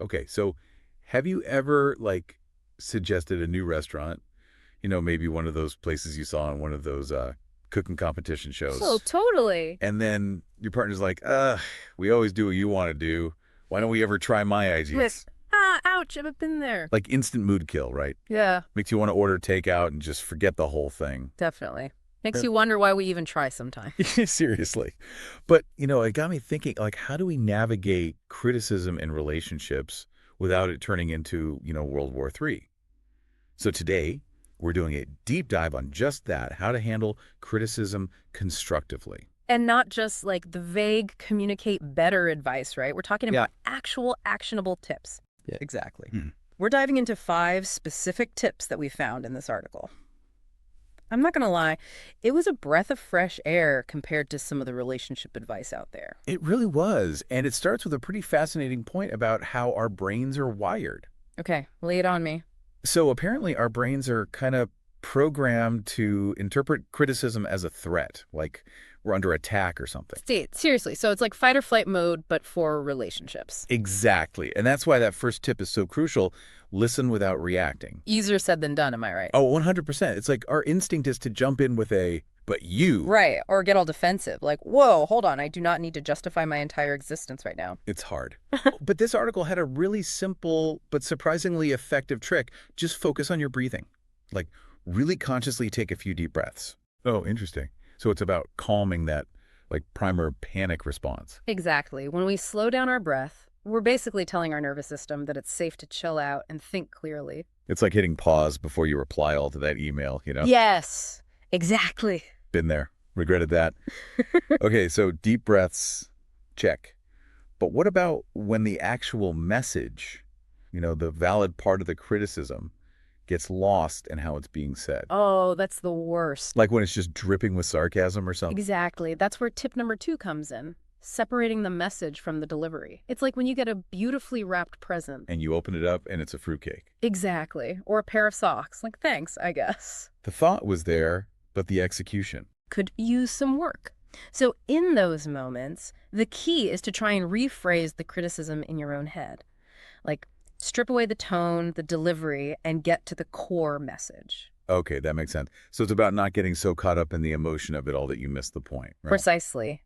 Okay, so have you ever, like, suggested a new restaurant? Maybe one of those places you saw on one of those cooking competition Oh, shows. totally. And then your partner's like, we always do what you want to do. Why don't we ever try my Like, ideas? ouch, I've been there. Like instant mood kill, right? Yeah, Makes you want to order takeout and just forget the whole thing. definitely. Makes Uh, you wonder why we even try sometimes. Seriously. But, it got me thinking, like, how do we navigate criticism in relationships without it turning into, World War III? So today, we're doing a deep dive on just that, how to handle criticism constructively. And not just like the vague communicate better advice, right? We're talking Yeah. about actual actionable tips. Yeah, exactly. Hmm. We're diving into 5 specific tips that we found in this article. I'm not going to lie, it was a breath of fresh air compared to some of the relationship advice out there. It really was. And it starts with a pretty fascinating point about how our brains are wired. Okay, lay it on me. So apparently our brains are kind of programmed to interpret criticism as a threat, like we're under attack or something. Seriously, so it's like fight or flight mode, but for relationships. Exactly. And that's why that first tip is so crucial. Listen without reacting. Easier said than done, am I right? Oh, 100%. It's like our instinct is to jump in with but you. Right, or get all defensive, like, whoa, hold on, I do not need to justify my entire existence right now. It's hard. But this article had a really simple but surprisingly effective trick. Just focus on your breathing. Like, really consciously take a few deep breaths. Oh, interesting. So it's about calming that, like, primer panic response. Exactly. When we slow down our breath, we're basically telling our nervous system that it's safe to chill out and think clearly. It's like hitting pause before you reply all to that email. Yes, exactly. Been there. Regretted that. Okay, so deep breaths, check. But what about when the actual message, the valid part of the criticism, gets lost in how it's being said? Oh, that's the worst. Like when it's just dripping with sarcasm or something? Exactly. That's where tip number 2 comes in. Separating the message from the delivery. It's like when you get a beautifully wrapped present. And you open it up and it's a fruitcake. Exactly. Or a pair of socks. Like, thanks, I guess. The thought was there, but the execution. Could use some work. So in those moments, the key is to try and rephrase the criticism in your own head. Like, strip away the tone, the delivery, and get to the core message. Okay, that makes sense. So it's about not getting so caught up in the emotion of it all that you miss the point, right? Precisely.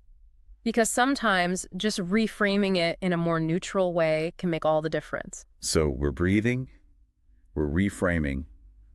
Because sometimes just reframing it in a more neutral way can make all the difference. So we're breathing, we're reframing.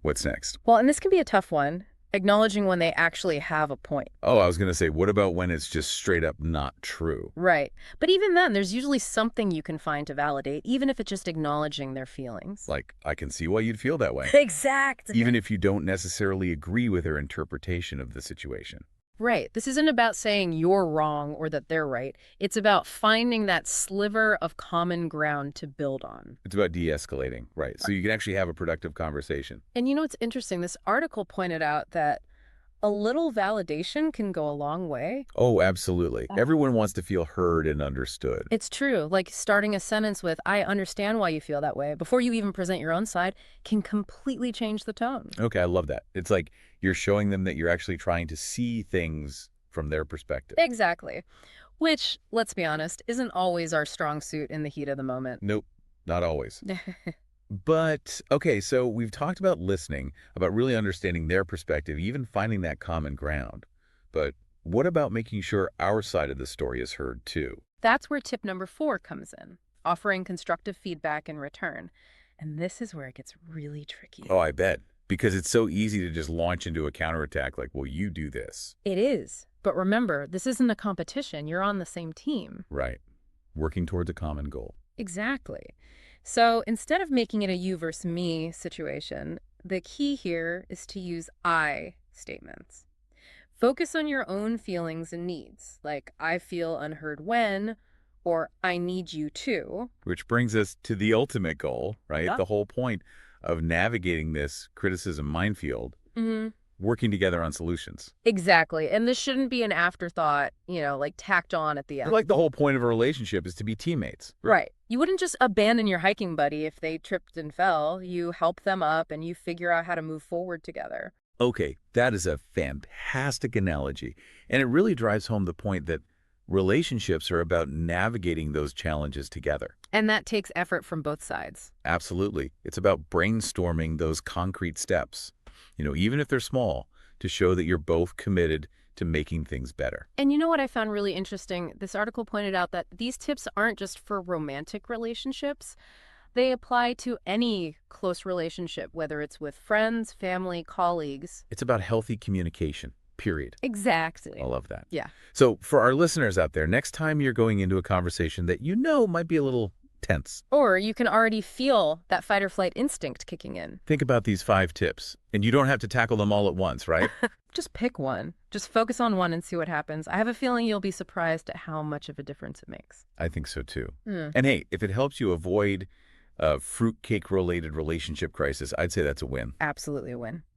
What's next? Well, and this can be a tough one, acknowledging when they actually have a point. Oh, I was going to say, what about when it's just straight up not true? Right. But even then, there's usually something you can find to validate, even if it's just acknowledging their feelings. Like, I can see why you'd feel that way. Exactly. Even if you don't necessarily agree with their interpretation of the situation. Right. This isn't about saying you're wrong or that they're right. It's about finding that sliver of common ground to build on. It's about de-escalating, right? So you can actually have a productive conversation. And you know what's interesting? This article pointed out that a little validation can go a long way. Oh, absolutely. Everyone wants to feel heard and understood. It's true. Like starting a sentence with, I understand why you feel that way, before you even present your own side, can completely change the tone. Okay, I love that. It's like you're showing them that you're actually trying to see things from their perspective. Exactly. Which, let's be honest, isn't always our strong suit in the heat of the moment. Nope, not always. But, okay, so we've talked about listening, about really understanding their perspective, even finding that common ground. But what about making sure our side of the story is heard too? That's where tip number 4 comes in, offering constructive feedback in return. And this is where it gets really tricky. Oh, I bet. Because it's so easy to just launch into a counterattack like, well, you do this. It is. But remember, this isn't a competition. You're on the same team. Right. Working towards a common goal. Exactly. So instead of making it a you versus me situation, the key here is to use I statements. Focus on your own feelings and needs, like I feel unheard when, or I need you to. Which brings us to the ultimate goal, right? Yeah. The whole point of navigating this criticism minefield, working together on solutions. Exactly. And this shouldn't be an afterthought, like tacked on at the end. Like the whole point of a relationship is to be teammates. Right. You wouldn't just abandon your hiking buddy if they tripped and fell. You help them up and you figure out how to move forward together. Okay, that is a fantastic analogy. And it really drives home the point that Relationships are about navigating those challenges together. And that takes effort from both sides. Absolutely. It's about brainstorming those concrete steps, even if they're small, to show that you're both committed to making things better. And you know what I found really interesting? This article pointed out that these tips aren't just for romantic relationships. They apply to any close relationship, whether it's with friends, family, colleagues. It's about healthy communication, period. I Exactly. love that. Yeah. So for our listeners out there, next time you're going into a conversation that might be a little tense, Or you can already feel that fight or flight instinct kicking in. think about these 5 tips. And you don't have to tackle them all at once, right? Just pick one. Just focus on one and see what happens. I have a feeling you'll be surprised at how much of a difference it makes. I think so too. Mm. And hey, if it helps you avoid a fruitcake-related relationship crisis, I'd say that's a win. Absolutely a win.